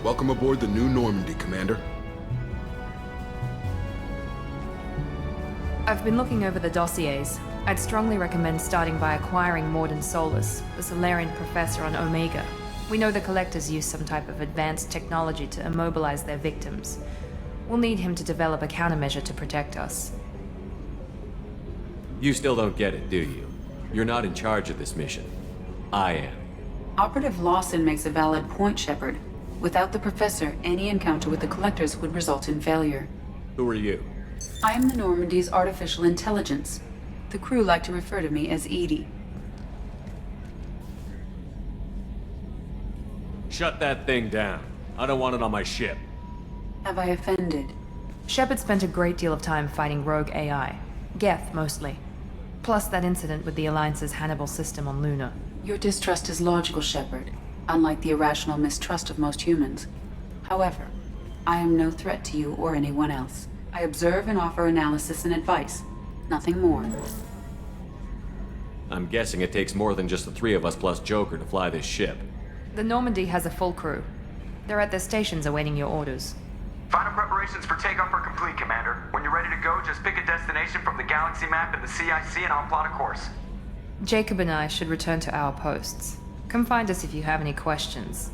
Welcome aboard the new Normandy, Commander. I've been looking over the dossiers. I'd strongly recommend starting by acquiring Morden Solus, the Solarian professor on Omega. We know the Collectors use some type of advanced technology to immobilize their victims. We'll need him to develop a countermeasure to protect us. You still don't get it, do you? You're not in charge of this mission. I am. Operative Lawson makes a valid point, Shepard. Without the Professor, any encounter with the Collectors would result in failure. Who are you? I am the Normandy's artificial intelligence. The crew like to refer to me as Edie. Shut that thing down. I don't want it on my ship. Have I offended? Shepard spent a great deal of time fighting rogue AI. Geth, mostly. Plus that incident with the Alliance's Hannibal system on Luna. Your distrust is logical, Shepard, unlike the irrational mistrust of most humans. However, I am no threat to you or anyone else. I observe and offer analysis and advice. Nothing more. I'm guessing it takes more than just the three of us plus Joker to fly this ship. The Normandy has a full crew. They're at their stations awaiting your orders. Final preparations for takeoff are complete, Commander. When you're ready to go, just pick a destination from the galaxy map in the CIC and I'll plot a course. Jacob and I should return to our posts. Come find us if you have any questions.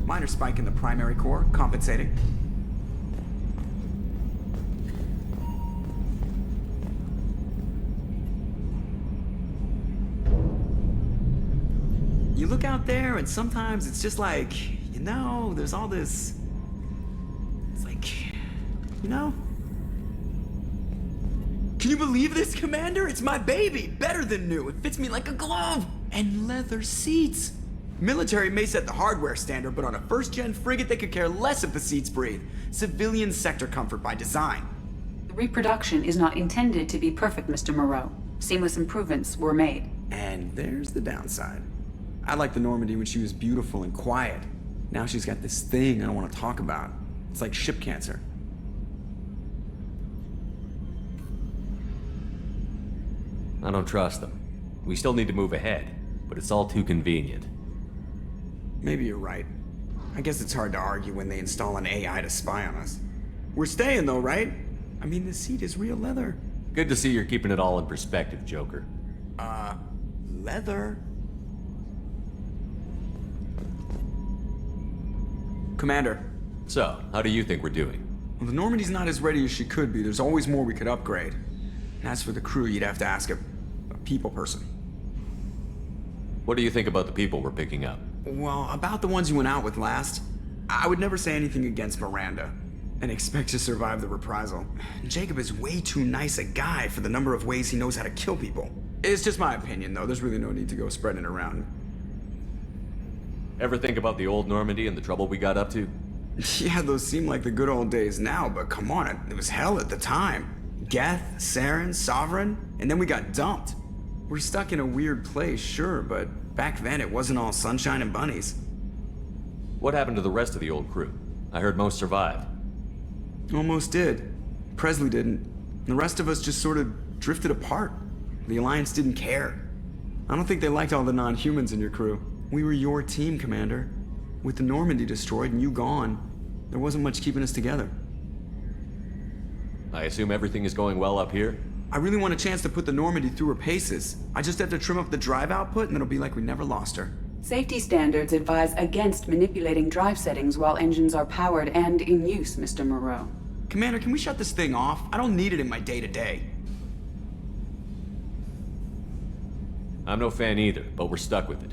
Minor spike in the primary core, compensating. You look out there and sometimes it's just like, there's all this... It's like, Can you believe this, Commander? It's my baby! Better than new! It fits me like a glove! And leather seats! Military may set the hardware standard, but on a first-gen frigate, they could care less if the seats breathe. Civilian sector comfort by design. The reproduction is not intended to be perfect, Mr. Moreau. Seamless improvements were made. And there's the downside. I liked the Normandy when she was beautiful and quiet. Now she's got this thing I don't want to talk about. It's like ship cancer. I don't trust them. We still need to move ahead, but it's all too convenient. Maybe you're right. I guess it's hard to argue when they install an AI to spy on us. We're staying though, right? I mean, the seat is real leather. Good to see you're keeping it all in perspective, Joker. Leather? Commander. So, how do you think we're doing? Well, the Normandy's not as ready as she could be. There's always more we could upgrade. And as for the crew, you'd have to ask a people person. What do you think about the people we're picking up? Well, about the ones you went out with last, I would never say anything against Miranda and expect to survive the reprisal. Jacob is way too nice a guy for the number of ways he knows how to kill people. It's just my opinion, though. There's really no need to go spreading it around. Ever think about the old Normandy and the trouble we got up to? Yeah, those seem like the good old days now, but come on, it was hell at the time. Geth, Saren, Sovereign, and then we got dumped. We're stuck in a weird place, sure, but back then it wasn't all sunshine and bunnies. What happened to the rest of the old crew? I heard most survived. Almost did. Presley didn't. The rest of us just sort of drifted apart. The Alliance didn't care. I don't think they liked all the non-humans in your crew. We were your team, Commander. With the Normandy destroyed and you gone, There wasn't much keeping us together. I assume everything is going well up here? I really want a chance to put the Normandy through her paces. I just have to trim up the drive output and it'll be like we never lost her. Safety standards advise against manipulating drive settings while engines are powered and in use, Mr. Moreau. Commander, can we shut this thing off? I don't need it in my day-to-day. I'm no fan either, but we're stuck with it.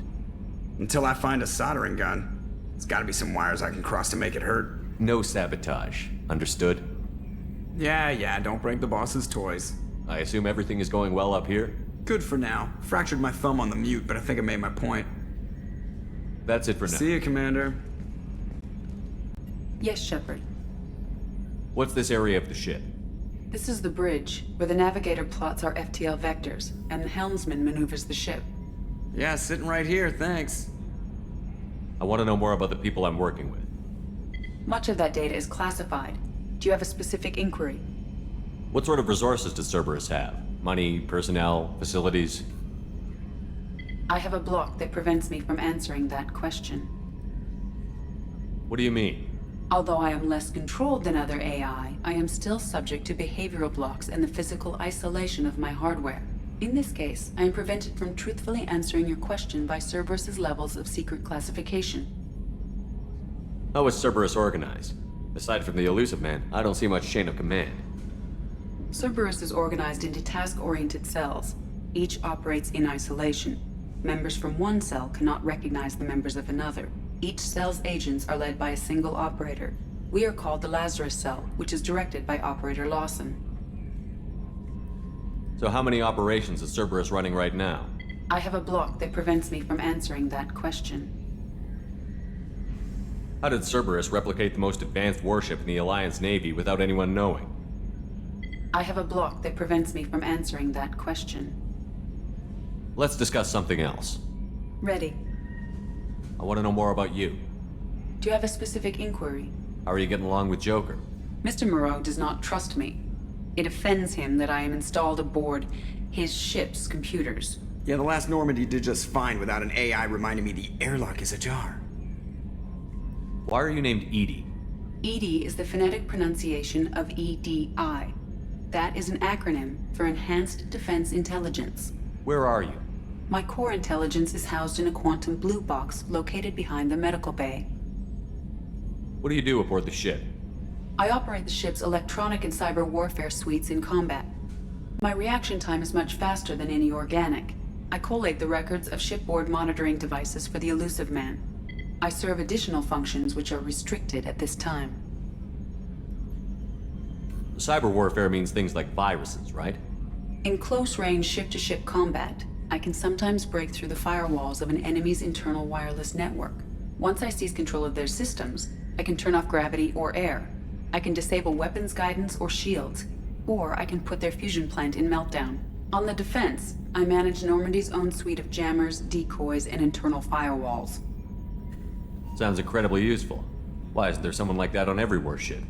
Until I find a soldering gun. There's gotta be some wires I can cross to make it hurt. No sabotage. Understood? Yeah, don't break the boss's toys. I assume everything is going well up here? Good for now. Fractured my thumb on the mute, but I think I made my point. That's it for now. See you, Commander. Yes, Shepard. What's this area of the ship? This is the bridge, where the navigator plots our FTL vectors, and the helmsman maneuvers the ship. Yeah, sitting right here, thanks. I want to know more about the people I'm working with. Much of that data is classified. Do you have a specific inquiry? What sort of resources does Cerberus have? Money, personnel, facilities? I have a block that prevents me from answering that question. What do you mean? Although I am less controlled than other AI, I am still subject to behavioral blocks and the physical isolation of my hardware. In this case, I am prevented from truthfully answering your question by Cerberus's levels of secret classification. How is Cerberus organized? Aside from the Elusive Man, I don't see much chain of command. Cerberus is organized into task-oriented cells. Each operates in isolation. Members from one cell cannot recognize the members of another. Each cell's agents are led by a single operator. We are called the Lazarus Cell, which is directed by Operator Lawson. So how many operations is Cerberus running right now? I have a block that prevents me from answering that question. How did Cerberus replicate the most advanced warship in the Alliance Navy without anyone knowing? I have a block that prevents me from answering that question. Let's discuss something else. Ready. I want to know more about you. Do you have a specific inquiry? How are you getting along with Joker? Mr. Moreau does not trust me. It offends him that I am installed aboard his ship's computers. Yeah, the last Normandy did just fine without an AI reminding me the airlock is ajar. Why are you named Edie? EDI is the phonetic pronunciation of EDI. That is an acronym for Enhanced Defense Intelligence. Where are you? My core intelligence is housed in a quantum blue box located behind the medical bay. What do you do aboard the ship? I operate the ship's electronic and cyber warfare suites in combat. My reaction time is much faster than any organic. I collate the records of shipboard monitoring devices for the Elusive Man. I serve additional functions which are restricted at this time. Cyber warfare means things like viruses, right? In close-range ship-to-ship combat, I can sometimes break through the firewalls of an enemy's internal wireless network. Once I seize control of their systems, I can turn off gravity or air. I can disable weapons guidance or shields, or I can put their fusion plant in meltdown. On the defense, I manage Normandy's own suite of jammers, decoys, and internal firewalls. Sounds incredibly useful. Why isn't there someone like that on every warship?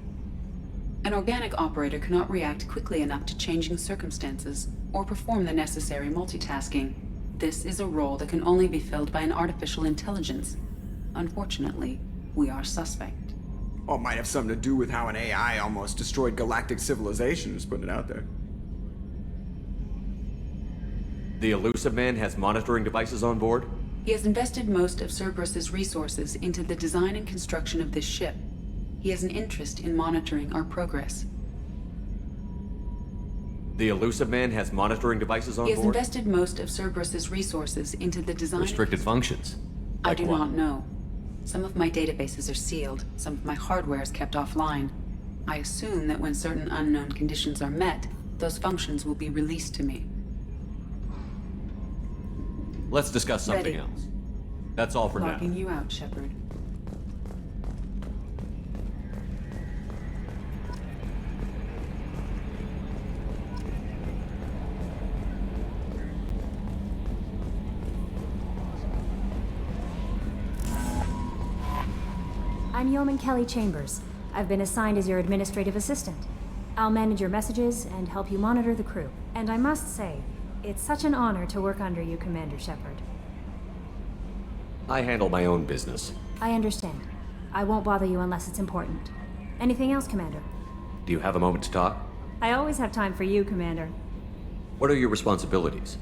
An organic operator cannot react quickly enough to changing circumstances or perform the necessary multitasking. This is a role that can only be filled by an artificial intelligence. Unfortunately, we are suspect. Oh, it might have something to do with how an AI almost destroyed galactic civilization, just putting it out there. The Elusive Man has monitoring devices on board? He has invested most of Cerberus's resources into the design and construction of this ship. He has an interest in monitoring our progress. The Elusive Man has monitoring devices on He has board? invested most of Cerberus's resources into the design... Restricted functions? I Like do what? not know. Some of my databases are sealed, some of my hardware is kept offline. I assume that when certain unknown conditions are met, those functions will be released to me. Let's discuss something Ready. else. That's all for Locking now. you out, Shepard. I'm Yeoman Kelly Chambers. I've been assigned as your administrative assistant. I'll manage your messages and help you monitor the crew. And I must say, it's such an honor to work under you, Commander Shepard. I handle my own business. I understand. I won't bother you unless it's important. Anything else, Commander? Do you have a moment to talk? I always have time for you, Commander. What are your responsibilities?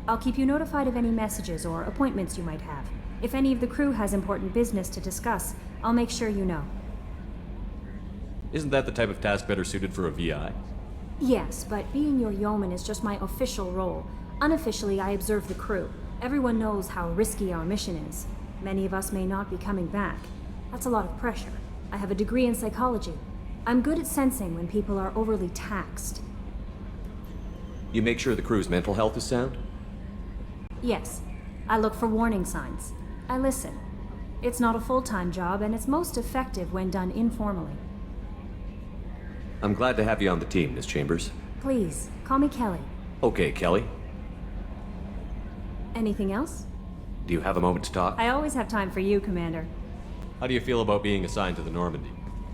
I'll keep you notified of any messages or appointments you might have. If any of the crew has important business to discuss, I'll make sure you know. Isn't that the type of task better suited for a VI? Yes, but being your yeoman is just my official role. Unofficially, I observe the crew. Everyone knows how risky our mission is. Many of us may not be coming back. That's a lot of pressure. I have a degree in psychology. I'm good at sensing when people are overly taxed. You make sure the crew's mental health is sound? Yes, I look for warning signs. I listen. It's not a full-time job, and it's most effective when done informally. I'm glad to have you on the team, Miss Chambers. Please, call me Kelly. Okay, Kelly. Anything else? Do you have a moment to talk? I always have time for you, Commander. How do you feel about being assigned to the Normandy?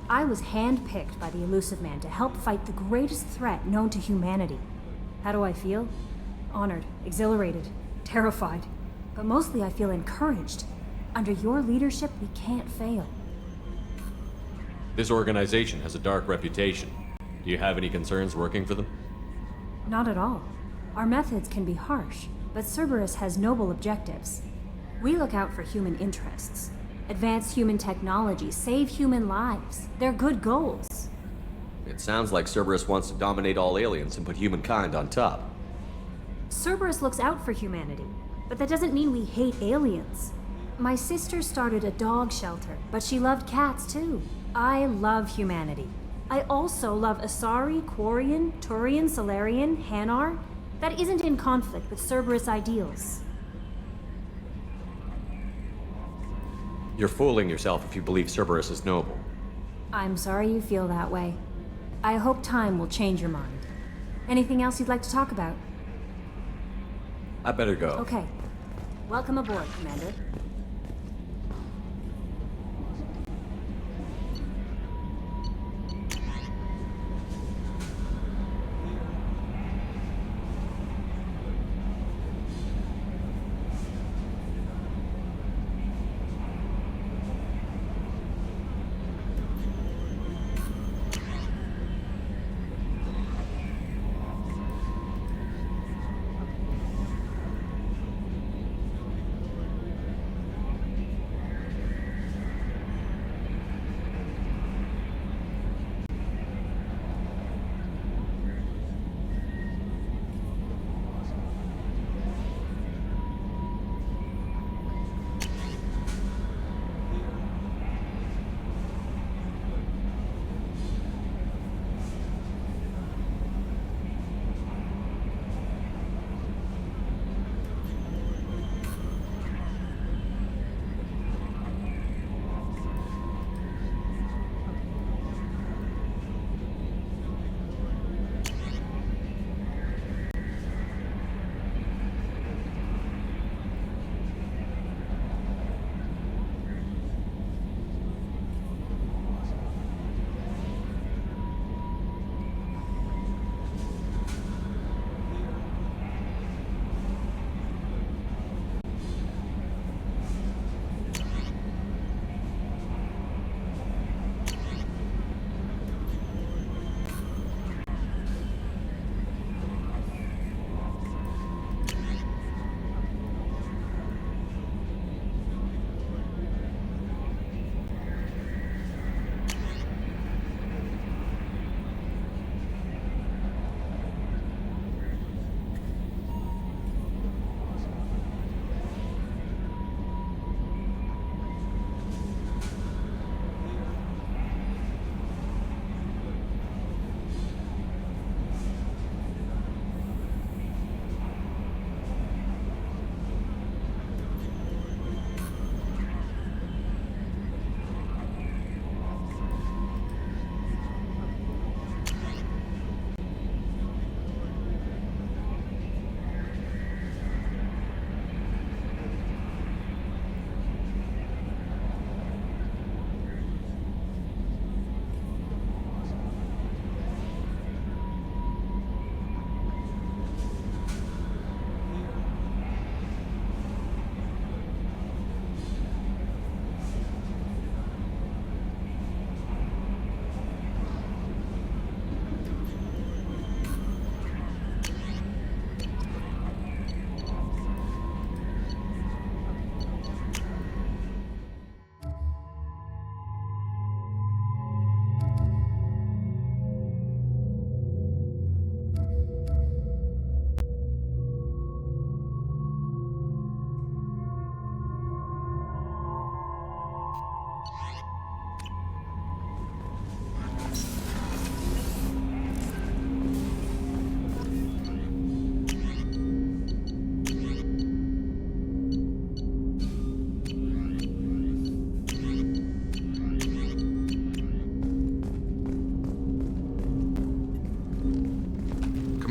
I was handpicked by the Elusive Man to help fight the greatest threat known to humanity. How do I feel? Honored, exhilarated, terrified. But mostly I feel encouraged. Under your leadership, we can't fail. This organization has a dark reputation. Do you have any concerns working for them? Not at all. Our methods can be harsh, but Cerberus has noble objectives. We look out for human interests. Advance human technology, save human lives. They're good goals. It sounds like Cerberus wants to dominate all aliens and put humankind on top. Cerberus looks out for humanity, but that doesn't mean we hate aliens. My sister started a dog shelter, but she loved cats too. I love humanity. I also love Asari, Quarian, Turian, Solarian, Hanar. That isn't in conflict with Cerberus ideals. You're fooling yourself if you believe Cerberus is noble. I'm sorry you feel that way. I hope time will change your mind. Anything else you'd like to talk about? I better go. Okay. Welcome aboard, Commander.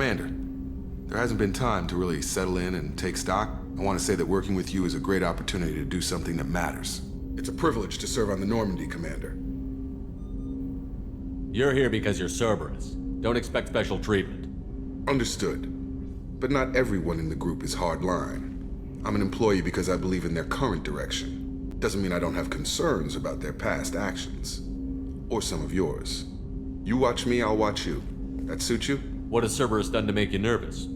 Commander, there hasn't been time to really settle in and take stock. I want to say that working with you is a great opportunity to do something that matters. It's a privilege to serve on the Normandy, Commander. You're here because you're Cerberus. Don't expect special treatment. Understood. But not everyone in the group is hardline. I'm an employee because I believe in their current direction. Doesn't mean I don't have concerns about their past actions. Or some of yours. You watch me, I'll watch you. That suit you? What has Cerberus done to make you nervous?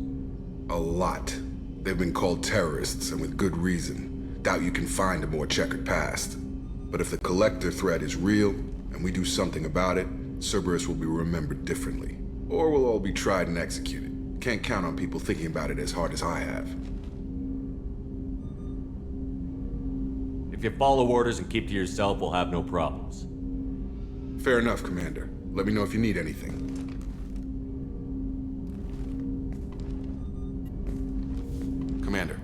A lot. They've been called terrorists, and with good reason. Doubt you can find a more checkered past. But if the Collector threat is real, and we do something about it, Cerberus will be remembered differently. Or we'll all be tried and executed. Can't count on people thinking about it as hard as I have. If you follow orders and keep to yourself, we'll have no problems. Fair enough, Commander. Let me know if you need anything. Commander.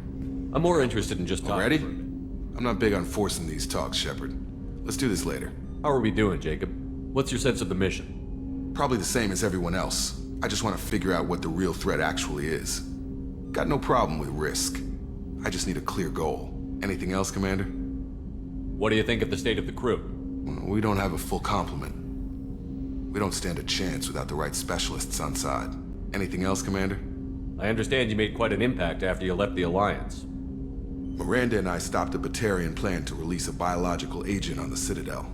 I'm more interested in just talking. Ready? I'm not big on forcing these talks, Shepard. Let's do this later. How are we doing, Jacob? What's your sense of the mission? Probably the same as everyone else. I just want to figure out what the real threat actually is. Got no problem with risk. I just need a clear goal. Anything else, Commander? What do you think of the state of the crew? We don't have a full complement. We don't stand a chance without the right specialists on side. Anything else, Commander? I understand you made quite an impact after you left the Alliance. Miranda and I stopped a Batarian plan to release a biological agent on the Citadel.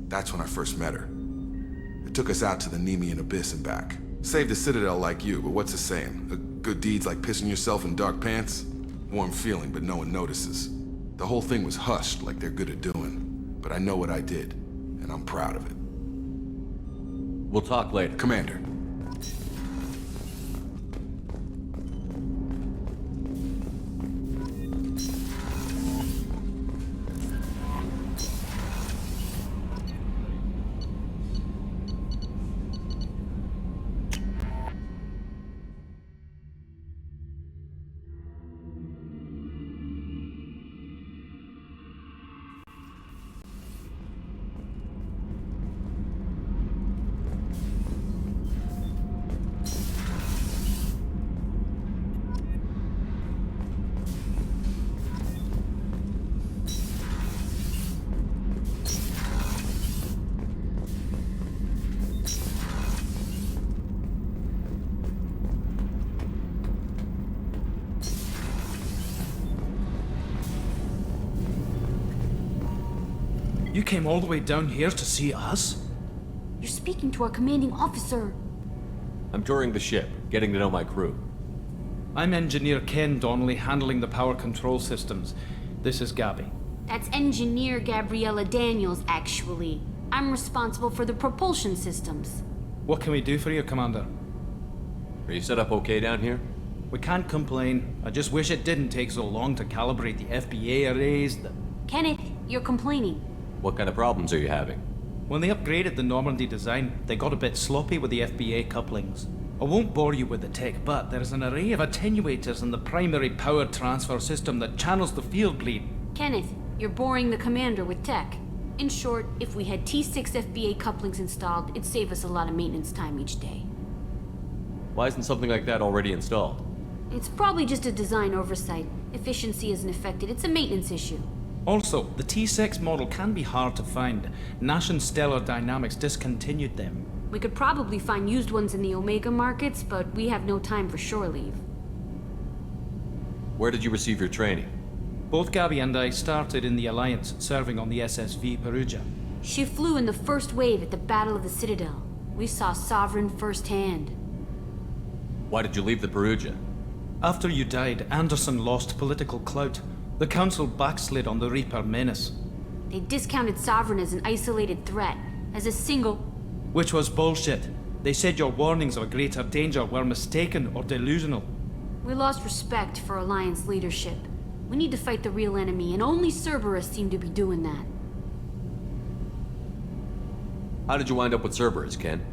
That's when I first met her. It took us out to the Nemean Abyss and back. Saved the Citadel like you, but what's the saying? A good deed's like pissing yourself in dark pants? Warm feeling, but no one notices. The whole thing was hushed like they're good at doing. But I know what I did, and I'm proud of it. We'll talk later. Commander. You came all the way down here to see us? You're speaking to our commanding officer. I'm touring the ship, getting to know my crew. I'm Engineer Ken Donnelly, handling the power control systems. This is Gabby. That's Engineer Gabriella Daniels, actually. I'm responsible for the propulsion systems. What can we do for you, Commander? Are you set up okay down here? We can't complain. I just wish it didn't take so long to calibrate the FBA arrays. Kenneth, you're complaining. What kind of problems are you having? When they upgraded the Normandy design, they got a bit sloppy with the FBA couplings. I won't bore you with the tech, but there is an array of attenuators in the primary power transfer system that channels the field bleed. Kenneth, you're boring the commander with tech. In short, if we had T6 FBA couplings installed, it'd save us a lot of maintenance time each day. Why isn't something like that already installed? It's probably just a design oversight. Efficiency isn't affected, it's a maintenance issue. Also, the T6 model can be hard to find. Nash and Stellar Dynamics discontinued them. We could probably find used ones in the Omega markets, but we have no time for shore leave. Where did you receive your training? Both Gabby and I started in the Alliance, serving on the SSV Perugia. She flew in the first wave at the Battle of the Citadel. We saw Sovereign firsthand. Why did you leave the Perugia? After you died, Anderson lost political clout. The Council backslid on the Reaper menace. They discounted Sovereign as an isolated threat, as a single... Which was bullshit. They said your warnings of a greater danger were mistaken or delusional. We lost respect for Alliance leadership. We need to fight the real enemy, and only Cerberus seemed to be doing that. How did you wind up with Cerberus, Ken?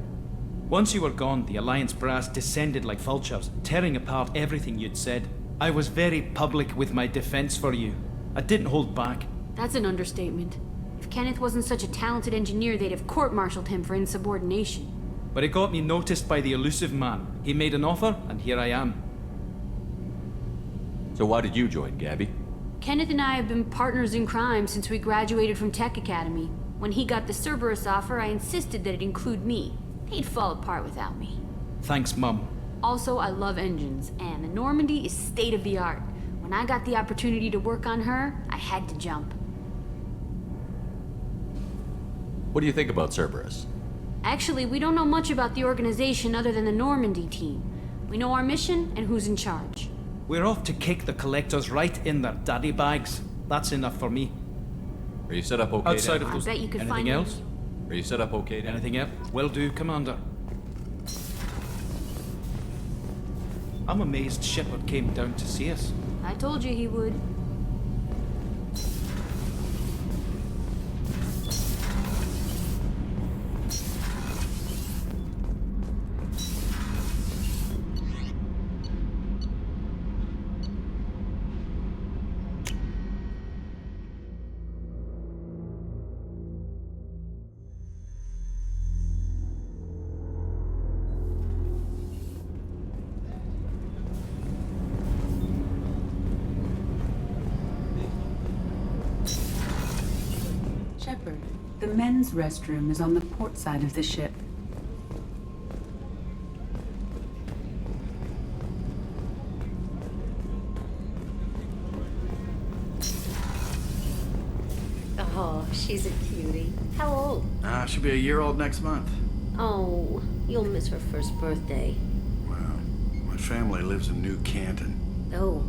Once you were gone, the Alliance brass descended like vultures, tearing apart everything you'd said. I was very public with my defense for you. I didn't hold back. That's an understatement. If Kenneth wasn't such a talented engineer, they'd have court-martialed him for insubordination. but it got me noticed by the elusive man. He made an offer, and here I am. So why did you join, Gabby? Kenneth and I have been partners in crime since we graduated from Tech Academy. When he got the Cerberus offer, I insisted that it include me. He'd fall apart without me. Thanks, Mum. Also, I love engines, and the Normandy is state of the art. When I got the opportunity to work on her, I had to jump. What do you think about Cerberus? Actually, we don't know much about the organization other than the Normandy team. We know our mission and who's in charge. We're off to kick the collectors right in their daddy bags. That's enough for me. Are you set up okay? Outside Dan? of I those... bet you could Anything find else? Are you set up okay, Dan? Anything else? Will do, Commander. I'm amazed Shepard came down to see us. I told you he would. Shepard, the men's restroom is on the port side of the ship. Oh, she's a cutie. How old? She'll be a year old next month. Oh, you'll miss her first birthday. Wow. My family lives in New Canton. Oh,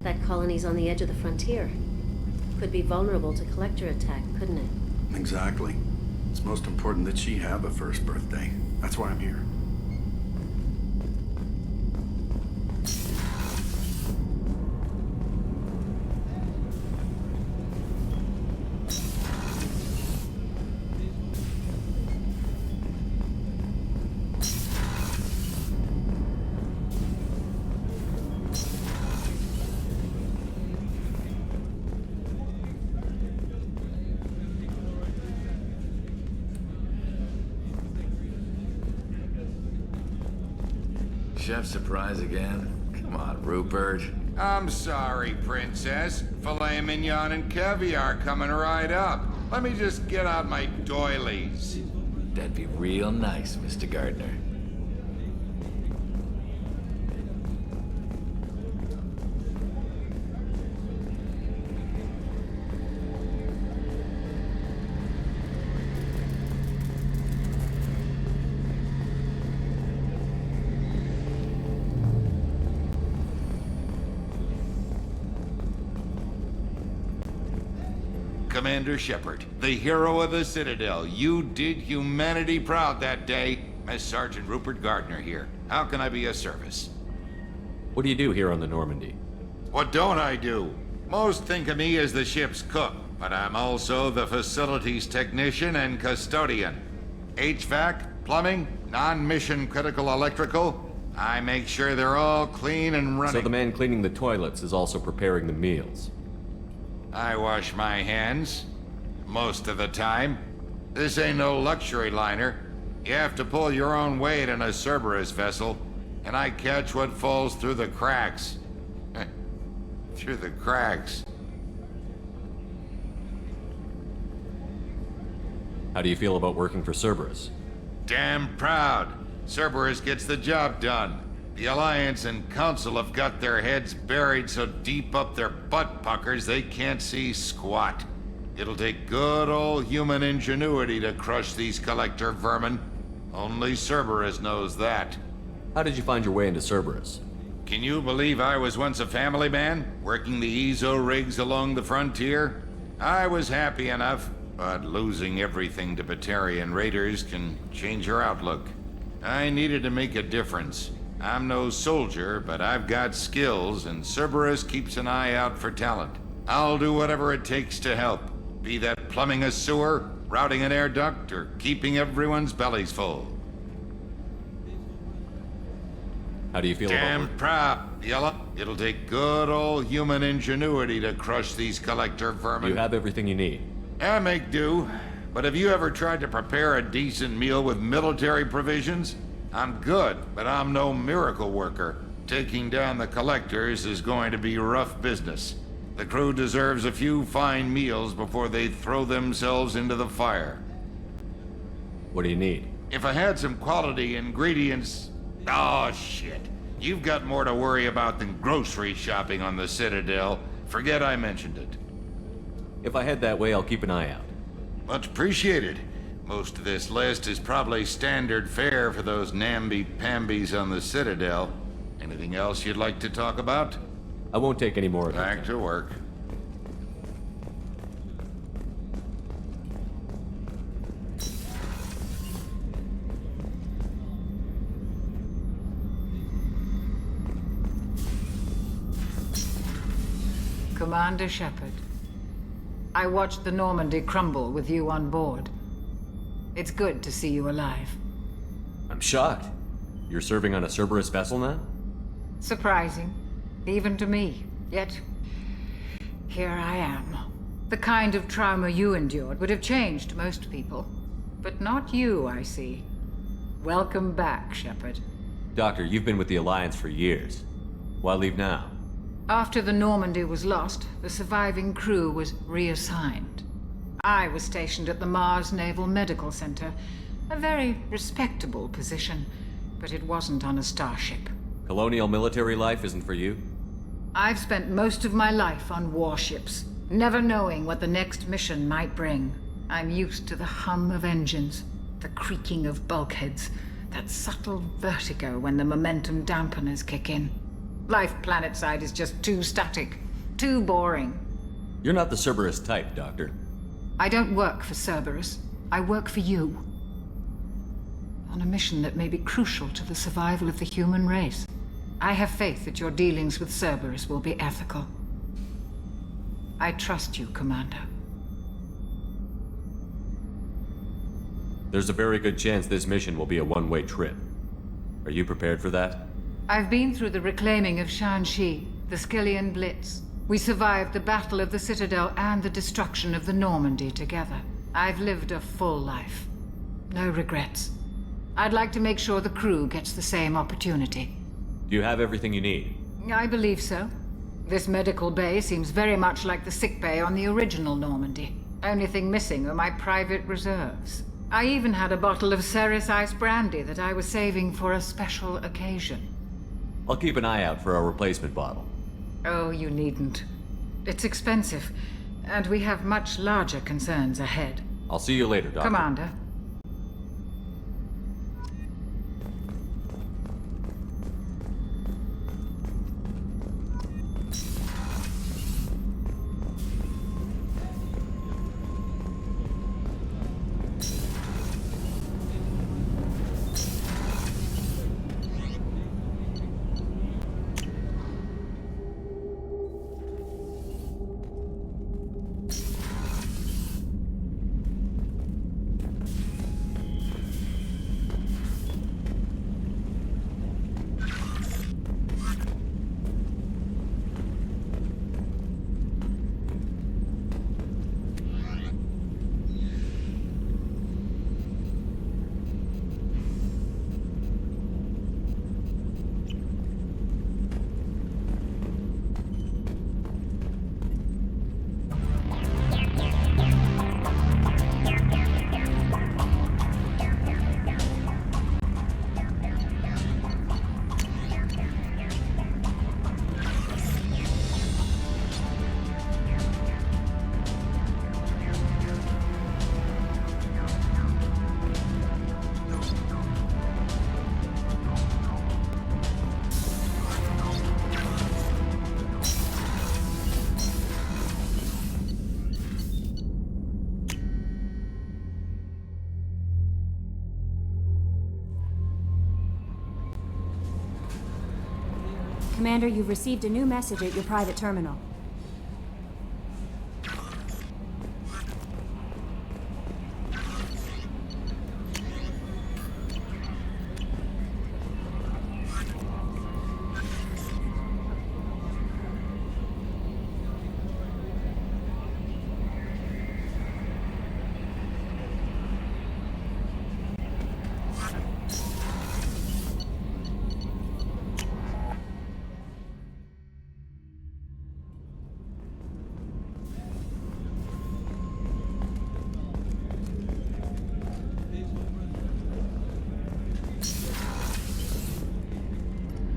that colony's on the edge of the frontier. Could be vulnerable to collector attack, couldn't it? Exactly. It's most important that she have a first birthday. That's why I'm here. Chef surprise again? Come on, Rupert. I'm sorry, Princess. Filet mignon and caviar coming right up. Let me just get out my doilies. That'd be real nice, Mr. Gardner. Commander Shepard, the hero of the Citadel. You did humanity proud that day. As Sergeant Rupert Gardner here. How can I be of service? What do you do here on the Normandy? What don't I do? Most think of me as the ship's cook, but I'm also the facilities technician and custodian. HVAC, plumbing, non-mission critical electrical. I make sure they're all clean and running. So the man cleaning the toilets is also preparing the meals. I wash my hands. Most of the time. This ain't no luxury liner. You have to pull your own weight in a Cerberus vessel, and I catch what falls through the cracks. Through the cracks. How do you feel about working for Cerberus? Damn proud. Cerberus gets the job done. The Alliance and Council have got their heads buried so deep up their butt puckers they can't see squat. It'll take good old human ingenuity to crush these collector vermin. Only Cerberus knows that. How did you find your way into Cerberus? Can you believe I was once a family man, working the EZO rigs along the frontier? I was happy enough, but losing everything to Batarian raiders can change your outlook. I needed to make a difference. I'm no soldier, but I've got skills, and Cerberus keeps an eye out for talent. I'll do whatever it takes to help. Be that plumbing a sewer, routing an air duct, or keeping everyone's bellies full. How do you feel about Damn working? proud, Yellow. It'll take good old human ingenuity to crush these collector vermin. You have everything you need. I make do, but have you ever tried to prepare a decent meal with military provisions? I'm good, but I'm no miracle worker. Taking down the collectors is going to be rough business. The crew deserves a few fine meals before they throw themselves into the fire. What do you need? If I had some quality ingredients... Oh, shit. You've got more to worry about than grocery shopping on the Citadel. Forget I mentioned it. If I head that way, I'll keep an eye out. Much appreciated. Most of this list is probably standard fare for those namby-pambies on the Citadel. Anything else you'd like to talk about? I won't take any more of it. Back to work. Commander Shepard, I watched the Normandy crumble with you on board. It's good to see you alive. I'm shocked. You're serving on a Cerberus vessel now? Surprising, even to me. Yet, here I am. The kind of trauma you endured would have changed most people. But not you, I see. Welcome back, Shepard. Doctor, you've been with the Alliance for years. Why leave now? After the Normandy was lost, the surviving crew was reassigned. I was stationed at the Mars Naval Medical Center, a very respectable position, but it wasn't on a starship. Colonial military life isn't for you? I've spent most of my life on warships, never knowing what the next mission might bring. I'm used to the hum of engines, the creaking of bulkheads, that subtle vertigo when the momentum dampeners kick in. Life planetside is just too static, too boring. You're not the Cerberus type, Doctor. I don't work for Cerberus. I work for you. On a mission that may be crucial to the survival of the human race. I have faith that your dealings with Cerberus will be ethical. I trust you, Commander. There's a very good chance this mission will be a one-way trip. Are you prepared for that? I've been through the reclaiming of Shanxi, the Skillian Blitz. We survived the Battle of the Citadel and the destruction of the Normandy together. I've lived a full life. No regrets. I'd like to make sure the crew gets the same opportunity. Do you have everything you need? I believe so. This medical bay seems very much like the sick bay on the original Normandy. Only thing missing are my private reserves. I even had a bottle of Ceres Ice brandy that I was saving for a special occasion. I'll keep an eye out for a replacement bottle. Oh, you needn't. It's expensive, and we have much larger concerns ahead. I'll see you later, Doctor. Commander. Commander, you've received a new message at your private terminal.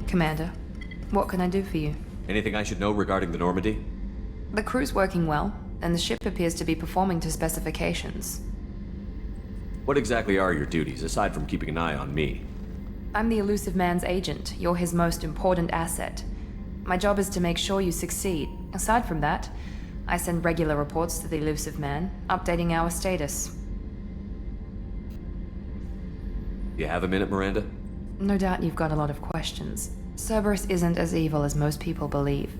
Commander, what can I do for you? Anything I should know regarding the Normandy? The crew's working well, and the ship appears to be performing to specifications. What exactly are your duties, aside from keeping an eye on me? I'm the Elusive Man's agent. You're his most important asset. My job is to make sure you succeed. Aside from that, I send regular reports to the Elusive Man, updating our status. You have a minute, Miranda? No doubt you've got a lot of questions. Cerberus isn't as evil as most people believe.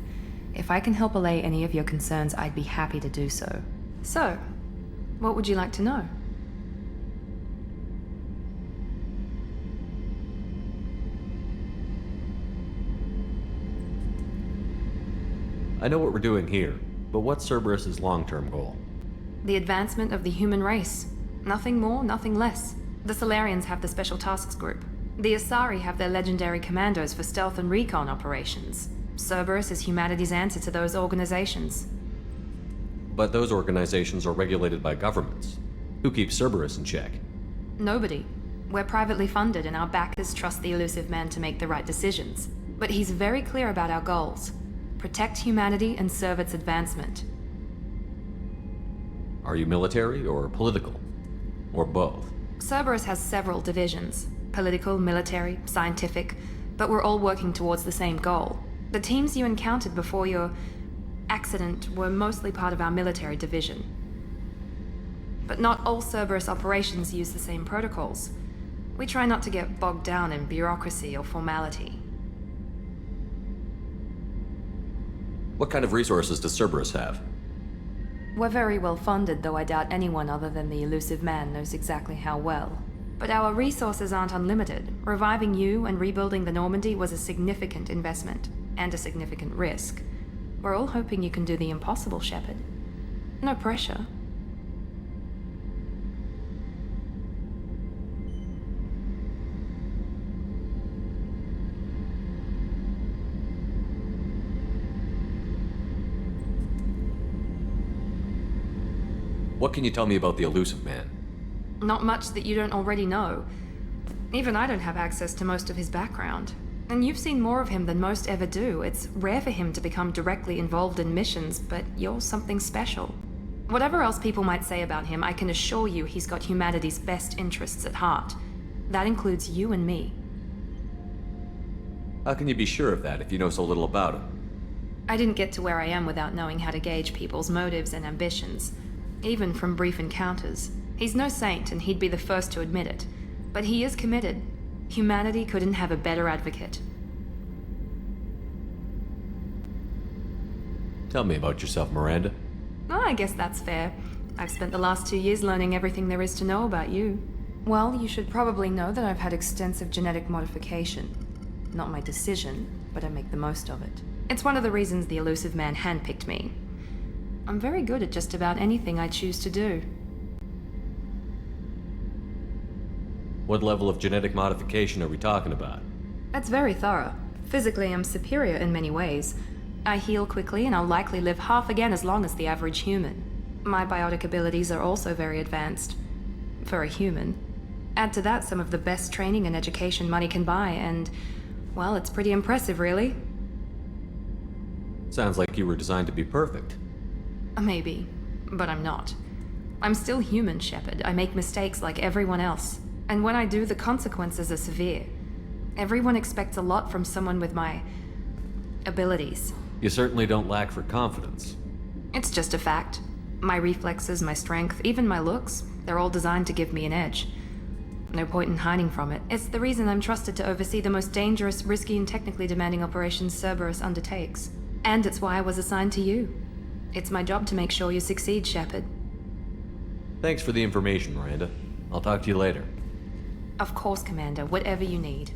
If I can help allay any of your concerns, I'd be happy to do so. So, what would you like to know? I know what we're doing here, but what's Cerberus's long-term goal? The advancement of the human race. Nothing more, nothing less. The Solarians have the Special Tasks Group. The Asari have their legendary commandos for stealth and recon operations. Cerberus is humanity's answer to those organizations. But those organizations are regulated by governments. Who keeps Cerberus in check? Nobody. We're privately funded and our backers trust the Elusive Man to make the right decisions. But he's very clear about our goals. Protect humanity and serve its advancement. Are you military or political? Or both? Cerberus has several divisions. Political, military, scientific, but we're all working towards the same goal. The teams you encountered before your accident were mostly part of our military division. But not all Cerberus operations use the same protocols. We try not to get bogged down in bureaucracy or formality. What kind of resources does Cerberus have? We're very well funded, though I doubt anyone other than the Elusive Man knows exactly how well. But our resources aren't unlimited. Reviving you and rebuilding the Normandy was a significant investment, and a significant risk. We're all hoping you can do the impossible, Shepard. No pressure. What can you tell me about the Elusive Man? Not much that you don't already know. Even I don't have access to most of his background. And you've seen more of him than most ever do. It's rare for him to become directly involved in missions, but you're something special. Whatever else people might say about him, I can assure you he's got humanity's best interests at heart. That includes you and me. How can you be sure of that if you know so little about him? I didn't get to where I am without knowing how to gauge people's motives and ambitions. Even from brief encounters. He's no saint, and he'd be the first to admit it. But he is committed. Humanity couldn't have a better advocate. Tell me about yourself, Miranda. Oh, I guess that's fair. I've spent the last 2 years learning everything there is to know about you. Well, you should probably know that I've had extensive genetic modification. Not my decision, but I make the most of it. It's one of the reasons the Elusive Man handpicked me. I'm very good at just about anything I choose to do. What level of genetic modification are we talking about? That's very thorough. Physically, I'm superior in many ways. I heal quickly, and I'll likely live half again as long as the average human. My biotic abilities are also very advanced. For a human. Add to that some of the best training and education money can buy, and, well, it's pretty impressive, really. Sounds like you were designed to be perfect. Maybe, but I'm not. I'm still human, Shepard. I make mistakes like everyone else. And when I do, the consequences are severe. Everyone expects a lot from someone with my abilities. You certainly don't lack for confidence. It's just a fact. My reflexes, my strength, even my looks, they're all designed to give me an edge. No point in hiding from it. It's the reason I'm trusted to oversee the most dangerous, risky, and technically demanding operations Cerberus undertakes. And it's why I was assigned to you. It's my job to make sure you succeed, Shepard. Thanks for the information, Miranda. I'll talk to you later. Of course, Commander. Whatever you need.